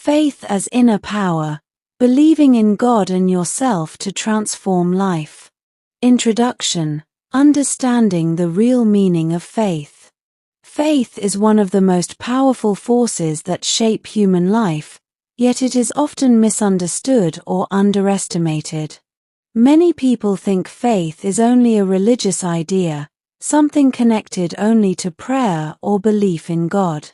Faith as inner power, believing in God and yourself to transform life. Introduction: Understanding the real meaning of faith. Faith is one of the most powerful forces that shape human life, yet it is often misunderstood or underestimated. Many people think faith is only a religious idea, something connected only to prayer or belief in God.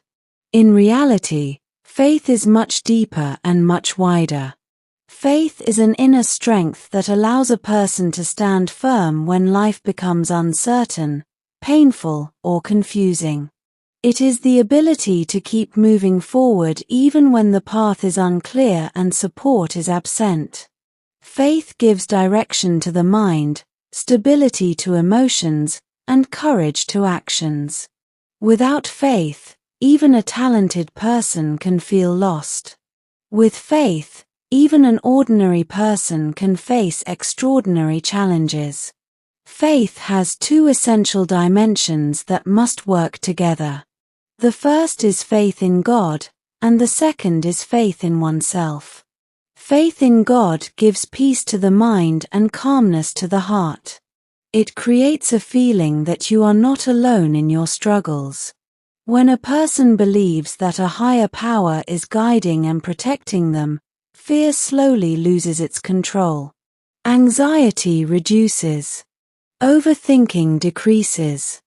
In reality, faith is much deeper and much wider. Faith is an inner strength that allows a person to stand firm when life becomes uncertain, painful, or confusing. It is the ability to keep moving forward even when the path is unclear and support is absent. Faith gives direction to the mind, stability to emotions, and courage to actions. Without faith, even a talented person can feel lost. With faith, even an ordinary person can face extraordinary challenges. Faith has two essential dimensions that must work together. The first is faith in God, and the second is faith in oneself. Faith in God gives peace to the mind and calmness to the heart. It creates a feeling that you are not alone in your struggles. When a person believes that a higher power is guiding and protecting them, fear slowly loses its control. Anxiety reduces. Overthinking decreases.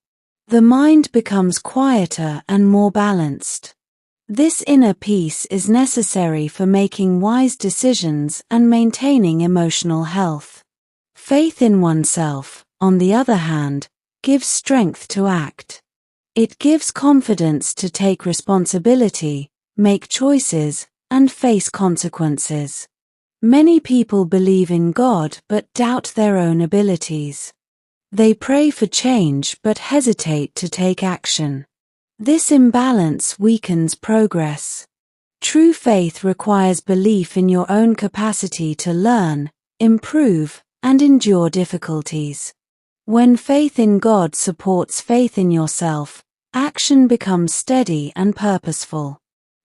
The mind becomes quieter and more balanced. This inner peace is necessary for making wise decisions and maintaining emotional health. Faith in oneself, on the other hand, gives strength to act. It gives confidence to take responsibility, make choices, and face consequences. Many people believe in God but doubt their own abilities. They pray for change but hesitate to take action. This imbalance weakens progress. True faith requires belief in your own capacity to learn, improve, and endure difficulties. When faith in God supports faith in yourself, action becomes steady and purposeful.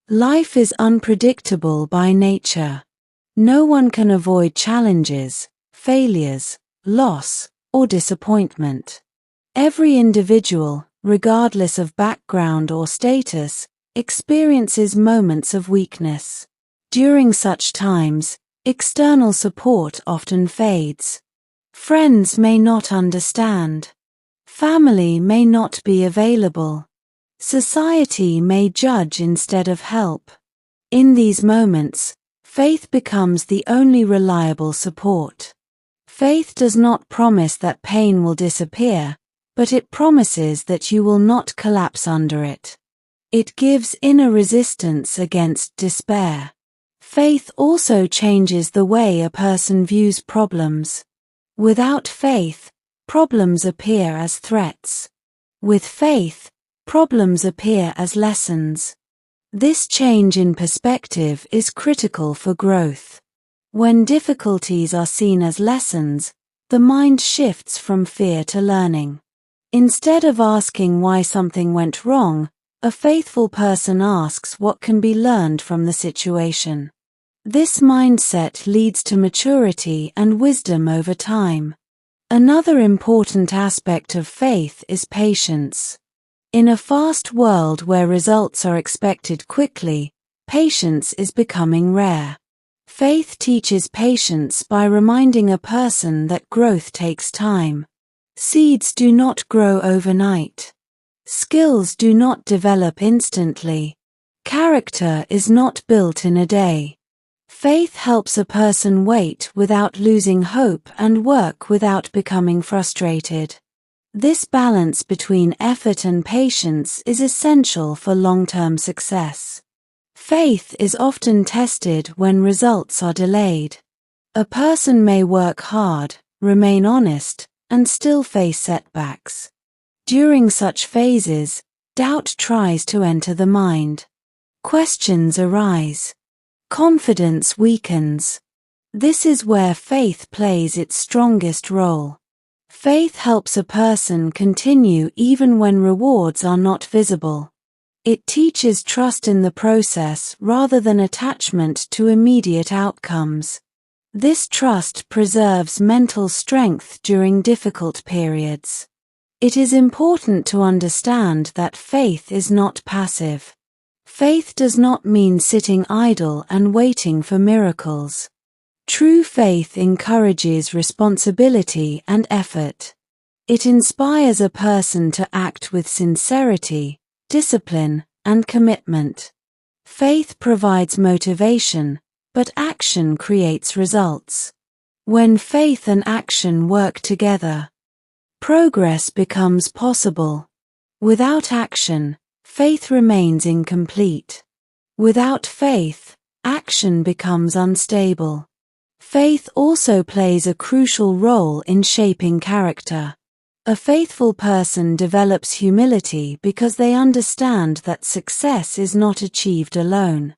Life is unpredictable by nature. No one can avoid challenges, failures, loss, or disappointment. Every individual, regardless of background or status, experiences moments of weakness. During such times, external support often fades. Friends may not understand. Family may not be available. Society may judge instead of help. In these moments, faith becomes the only reliable support. Faith does not promise that pain will disappear, but it promises that you will not collapse under it. It gives inner resistance against despair. Faith also changes the way a person views problems. Without faith, problems appear as threats. With faith, problems appear as lessons. This change in perspective is critical for growth. When difficulties are seen as lessons, the mind shifts from fear to learning. Instead of asking why something went wrong, a faithful person asks what can be learned from the situation. This mindset leads to maturity and wisdom over time. Another important aspect of faith is patience. In a fast world where results are expected quickly, patience is becoming rare. Faith teaches patience by reminding a person that growth takes time. Seeds do not grow overnight. Skills do not develop instantly. Character is not built in a day. Faith helps a person wait without losing hope and work without becoming frustrated. This balance between effort and patience is essential for long-term success. Faith is often tested when results are delayed. A person may work hard, remain honest, and still face setbacks. During such phases, doubt tries to enter the mind. Questions arise. Confidence weakens. This is where faith plays its strongest role. Faith helps a person continue even when rewards are not visible. It teaches trust in the process rather than attachment to immediate outcomes. This trust preserves mental strength during difficult periods. It is important to understand that faith is not passive. Faith does not mean sitting idle and waiting for miracles. True faith encourages responsibility and effort. It inspires a person to act with sincerity, discipline, and commitment. Faith provides motivation, but action creates results. When faith and action work together, progress becomes possible. Without action, faith remains incomplete. Without faith, action becomes unstable. Faith also plays a crucial role in shaping character. A faithful person develops humility because they understand that success is not achieved alone.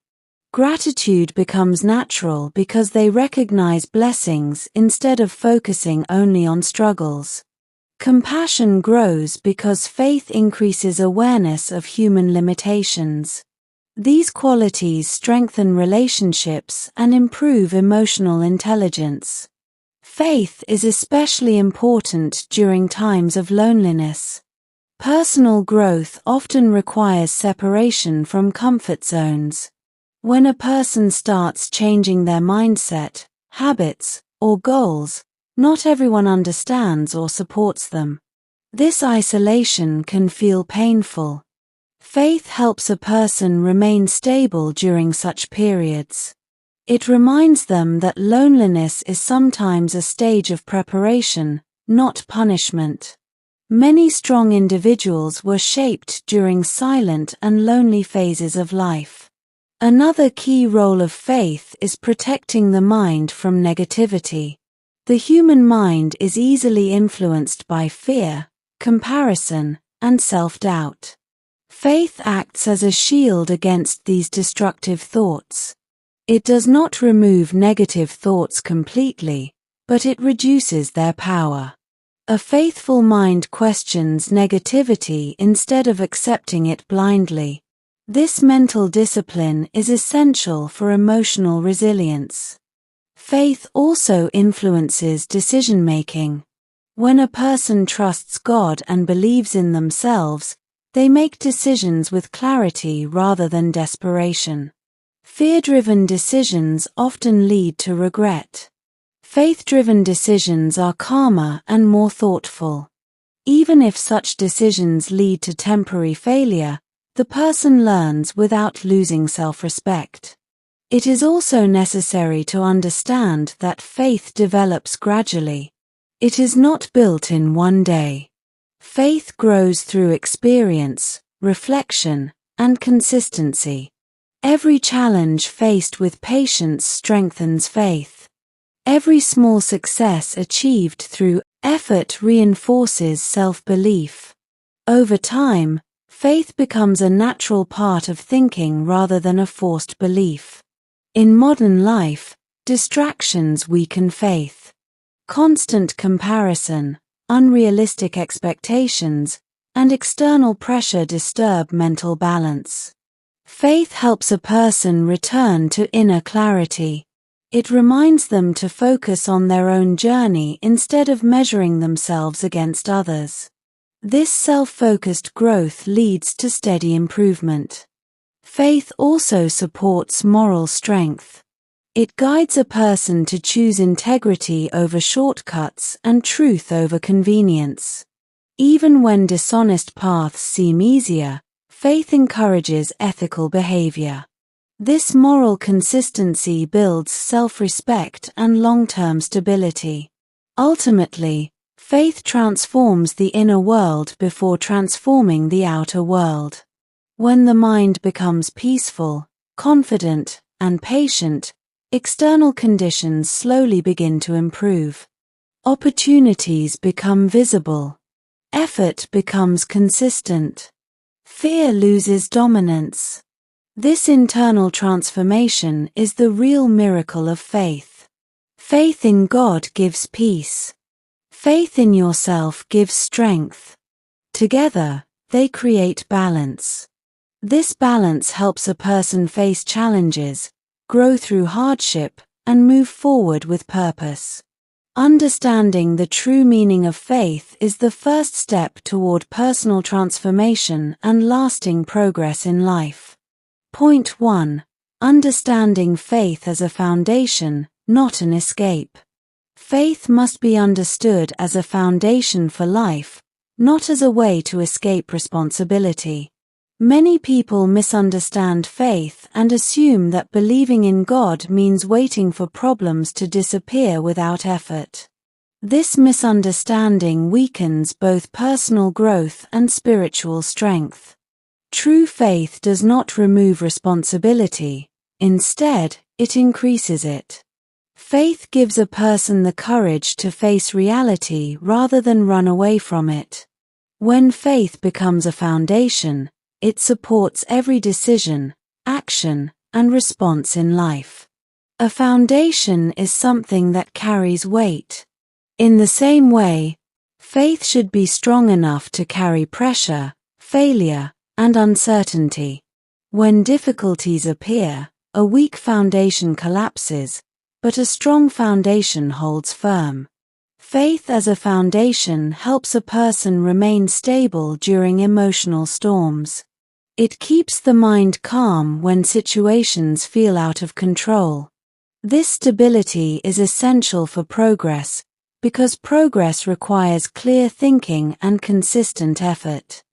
Gratitude becomes natural because they recognize blessings instead of focusing only on struggles. Compassion grows because faith increases awareness of human limitations. These qualities strengthen relationships and improve emotional intelligence. Faith is especially important during times of loneliness. Personal growth often requires separation from comfort zones. When a person starts changing their mindset, habits, or goals, not everyone understands or supports them. This isolation can feel painful. Faith helps a person remain stable during such periods. It reminds them that loneliness is sometimes a stage of preparation, not punishment. Many strong individuals were shaped during silent and lonely phases of life. Another key role of faith is protecting the mind from negativity. The human mind is easily influenced by fear, comparison, and self-doubt. Faith acts as a shield against these destructive thoughts. It does not remove negative thoughts completely, but it reduces their power. A faithful mind questions negativity instead of accepting it blindly. This mental discipline is essential for emotional resilience. Faith also influences decision-making. When a person trusts God and believes in themselves, they make decisions with clarity rather than desperation. Fear-driven decisions often lead to regret. Faith-driven decisions are calmer and more thoughtful. Even if such decisions lead to temporary failure, the person learns without losing self-respect. It is also necessary to understand that faith develops gradually. It is not built in one day. Faith grows through experience, reflection, and consistency. Every challenge faced with patience strengthens faith. Every small success achieved through effort reinforces self-belief. Over time, faith becomes a natural part of thinking rather than a forced belief. In modern life, distractions weaken faith. Constant comparison, unrealistic expectations, and external pressure disturb mental balance. Faith helps a person return to inner clarity. It reminds them to focus on their own journey instead of measuring themselves against others. This self-focused growth leads to steady improvement. Faith also supports moral strength. It guides a person to choose integrity over shortcuts and truth over convenience. Even when dishonest paths seem easier, faith encourages ethical behavior. This moral consistency builds self-respect and long-term stability. Ultimately, faith transforms the inner world before transforming the outer world. When the mind becomes peaceful, confident, and patient, external conditions slowly begin to improve. Opportunities become visible. Effort becomes consistent. Fear loses dominance. This internal transformation is the real miracle of faith. Faith in God gives peace. Faith in yourself gives strength. Together, they create balance. This balance helps a person face challenges, grow through hardship, and move forward with purpose. Understanding the true meaning of faith is the first step toward personal transformation and lasting progress in life. Point 1. Understanding faith as a foundation, not an escape. Faith must be understood as a foundation for life, not as a way to escape responsibility. Many people misunderstand faith and assume that believing in God means waiting for problems to disappear without effort. This misunderstanding weakens both personal growth and spiritual strength. True faith does not remove responsibility, instead, it increases it. Faith gives a person the courage to face reality rather than run away from it. When faith becomes a foundation, it supports every decision, action, and response in life. A foundation is something that carries weight. In the same way, faith should be strong enough to carry pressure, failure, and uncertainty. When difficulties appear, a weak foundation collapses, but a strong foundation holds firm. Faith as a foundation helps a person remain stable during emotional storms. It keeps the mind calm when situations feel out of control. This stability is essential for progress, because progress requires clear thinking and consistent effort.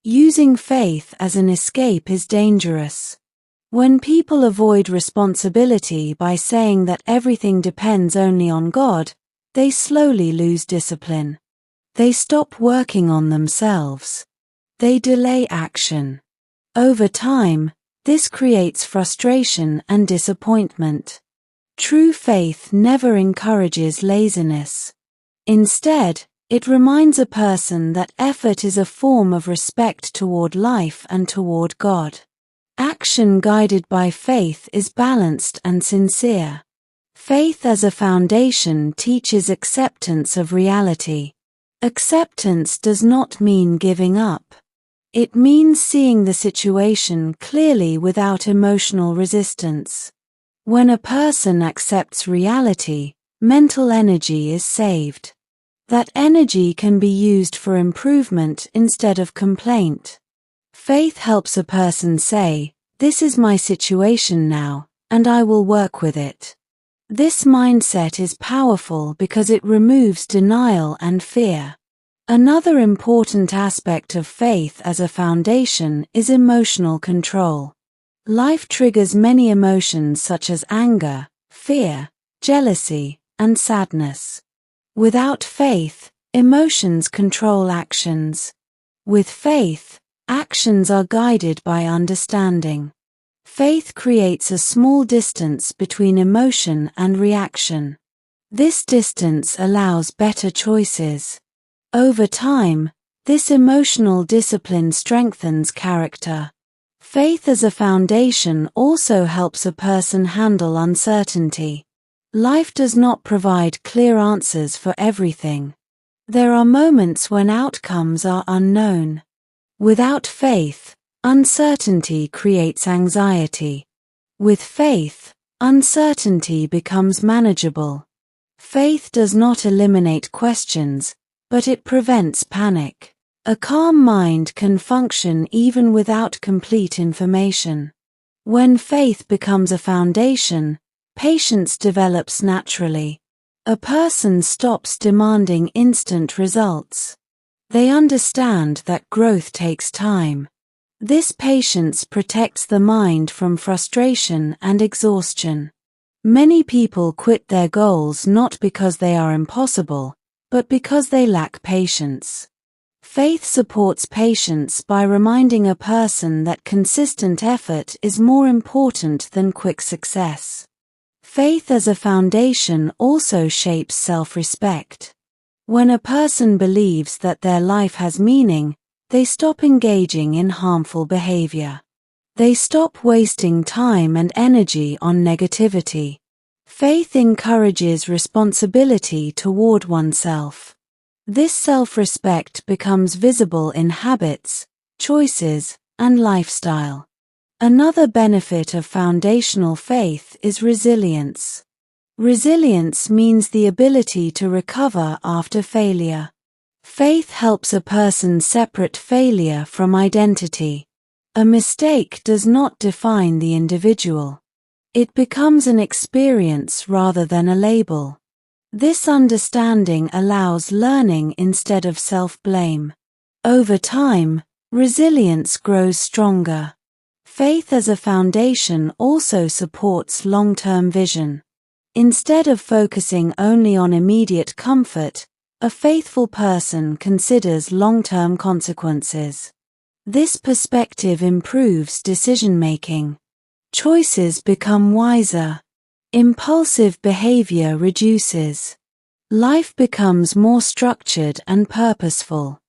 Using faith as an escape is dangerous. When people avoid responsibility by saying that everything depends only on God, they slowly lose discipline. They stop working on themselves. They delay action. Over time, this creates frustration and disappointment. True faith never encourages laziness. Instead, it reminds a person that effort is a form of respect toward life and toward God. Action guided by faith is balanced and sincere. Faith as a foundation teaches acceptance of reality. Acceptance does not mean giving up. It means seeing the situation clearly without emotional resistance. When a person accepts reality, mental energy is saved. That energy can be used for improvement instead of complaint. Faith helps a person say, "This is my situation now, and I will work with it." This mindset is powerful because it removes denial and fear. Another important aspect of faith as a foundation is emotional control. Life triggers many emotions such as anger, fear, jealousy, and sadness. Without faith, emotions control actions. With faith, actions are guided by understanding. Faith creates a small distance between emotion and reaction. This distance allows better choices. Over time, this emotional discipline strengthens character. Faith as a foundation also helps a person handle uncertainty. Life does not provide clear answers for everything. There are moments when outcomes are unknown. Without faith, uncertainty creates anxiety. With faith, uncertainty becomes manageable. Faith does not eliminate questions, but it prevents panic. A calm mind can function even without complete information. When faith becomes a foundation, patience develops naturally. A person stops demanding instant results. They understand that growth takes time. This patience protects the mind from frustration and exhaustion. Many people quit their goals not because they are impossible, but because they lack patience. Faith supports patience by reminding a person that consistent effort is more important than quick success. Faith as a foundation also shapes self-respect. When a person believes that their life has meaning, they stop engaging in harmful behavior. They stop wasting time and energy on negativity. Faith encourages responsibility toward oneself. This self-respect becomes visible in habits, choices, and lifestyle. Another benefit of foundational faith is resilience. Resilience means the ability to recover after failure. Faith helps a person separate failure from identity. A mistake does not define the individual. It becomes an experience rather than a label. This understanding allows learning instead of self-blame. Over time, resilience grows stronger. Faith as a foundation also supports long-term vision. Instead of focusing only on immediate comfort, a faithful person considers long-term consequences. This perspective improves decision-making. Choices become wiser. Impulsive behavior reduces. Life becomes more structured and purposeful.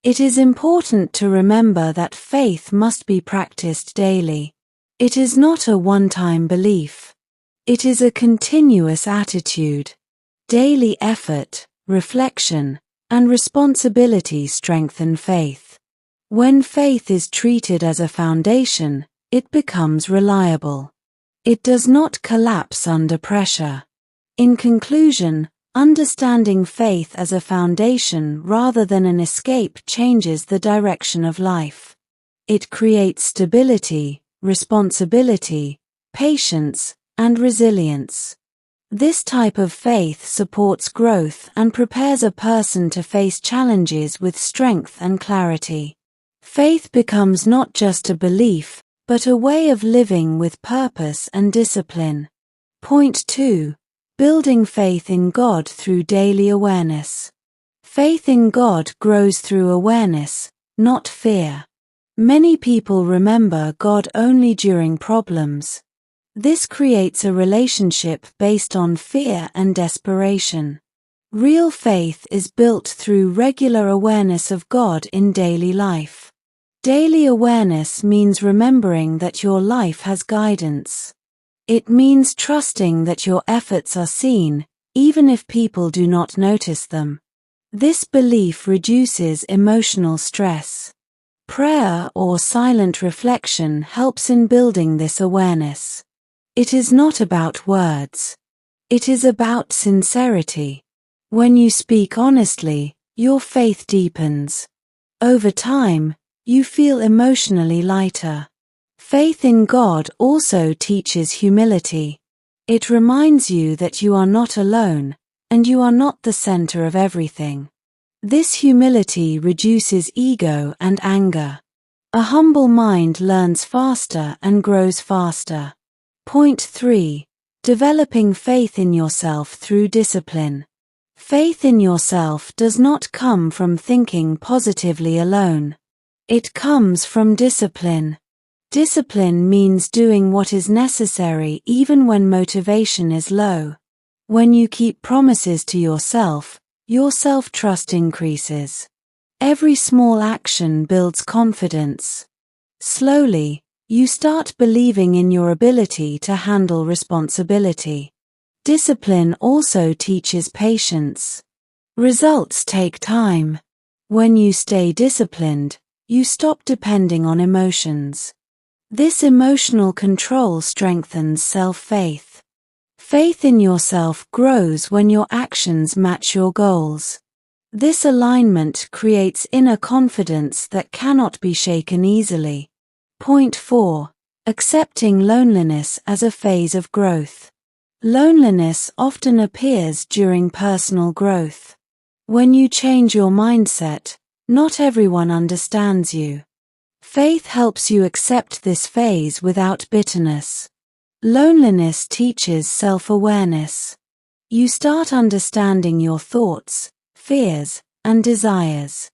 It is important to remember that faith must be practiced daily. It is not a one-time belief. It is a continuous attitude. Daily effort, reflection, and responsibility strengthen faith. When faith is treated as a foundation, it becomes reliable. It does not collapse under pressure. In conclusion, understanding faith as a foundation rather than an escape changes the direction of life. It creates stability, responsibility, patience, and resilience. This type of faith supports growth and prepares a person to face challenges with strength and clarity. Faith becomes not just a belief, but a way of living with purpose and discipline. Point 2. Building faith in God through daily awareness. Faith in God grows through awareness, not fear. Many people remember God only during problems. This creates a relationship based on fear and desperation. Real faith is built through regular awareness of God in daily life. Daily awareness means remembering that your life has guidance. It means trusting that your efforts are seen, even if people do not notice them. This belief reduces emotional stress. Prayer or silent reflection helps in building this awareness. It is not about words. It is about sincerity. When you speak honestly, your faith deepens. Over time, you feel emotionally lighter. Faith in God also teaches humility. It reminds you that you are not alone, and you are not the center of everything. This humility reduces ego and anger. A humble mind learns faster and grows faster. Point 3. Developing faith in yourself through discipline. Faith in yourself does not come from thinking positively alone. It comes from discipline. Discipline means doing what is necessary even when motivation is low. When you keep promises to yourself, your self-trust increases. Every small action builds confidence. Slowly, you start believing in your ability to handle responsibility. Discipline also teaches patience. Results take time. When you stay disciplined, you stop depending on emotions. This emotional control strengthens self-faith. Faith in yourself grows when your actions match your goals. This alignment creates inner confidence that cannot be shaken easily. Point 4. Accepting loneliness as a phase of growth. Loneliness often appears during personal growth. When you change your mindset, not everyone understands you. Faith helps you accept this phase without bitterness. Loneliness teaches self-awareness. You start understanding your thoughts, fears, and desires.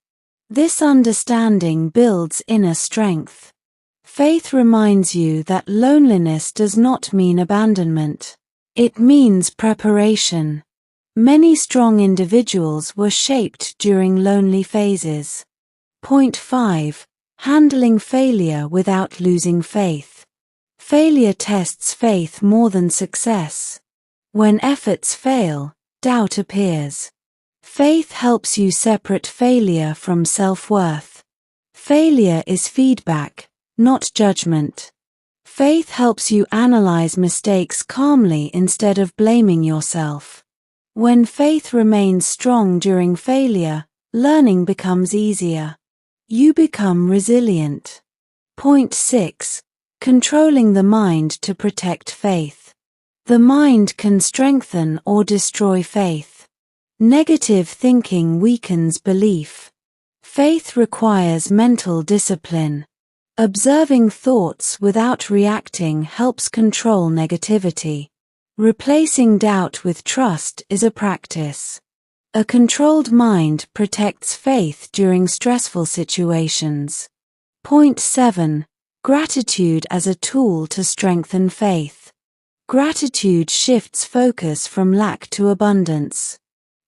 This understanding builds inner strength. Faith reminds you that loneliness does not mean abandonment. It means preparation. Many strong individuals were shaped during lonely phases. Point 5. Handling failure without losing faith. Failure tests faith more than success. When efforts fail, doubt appears. Faith helps you separate failure from self-worth. Failure is feedback, not judgment. Faith helps you analyze mistakes calmly instead of blaming yourself. When faith remains strong during failure, learning becomes easier. You become resilient. Point 6. Controlling the mind to protect faith. The mind can strengthen or destroy faith. Negative thinking weakens belief. Faith requires mental discipline. Observing thoughts without reacting helps control negativity. Replacing doubt with trust is a practice. A controlled mind protects faith during stressful situations. Point 7. Gratitude as a tool to strengthen faith. Gratitude shifts focus from lack to abundance.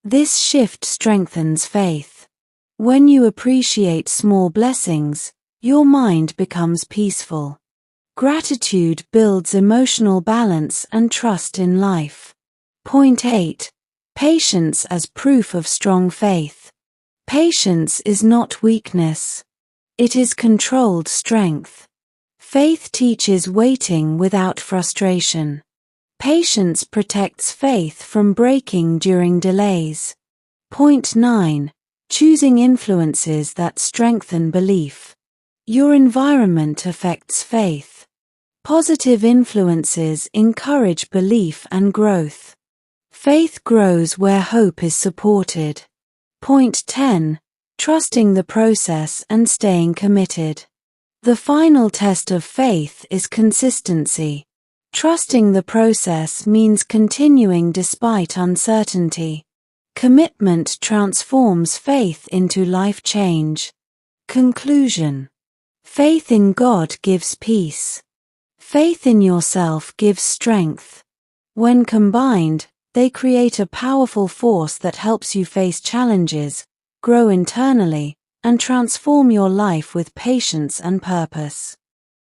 This shift strengthens faith. When you appreciate small blessings, your mind becomes peaceful. Gratitude builds emotional balance and trust in life. Point 8. Patience as proof of strong faith. Patience is not weakness. It is controlled strength. Faith teaches waiting without frustration. Patience protects faith from breaking during delays. Point 9. Choosing influences that strengthen belief. Your environment affects faith. Positive influences encourage belief and growth. Faith grows where hope is supported. Point 10. Trusting the process and staying committed. The final test of faith is consistency. Trusting the process means continuing despite uncertainty. Commitment transforms faith into life change. Conclusion. Faith in God gives peace. Faith in yourself gives strength. When combined, they create a powerful force that helps you face challenges, grow internally, and transform your life with patience and purpose.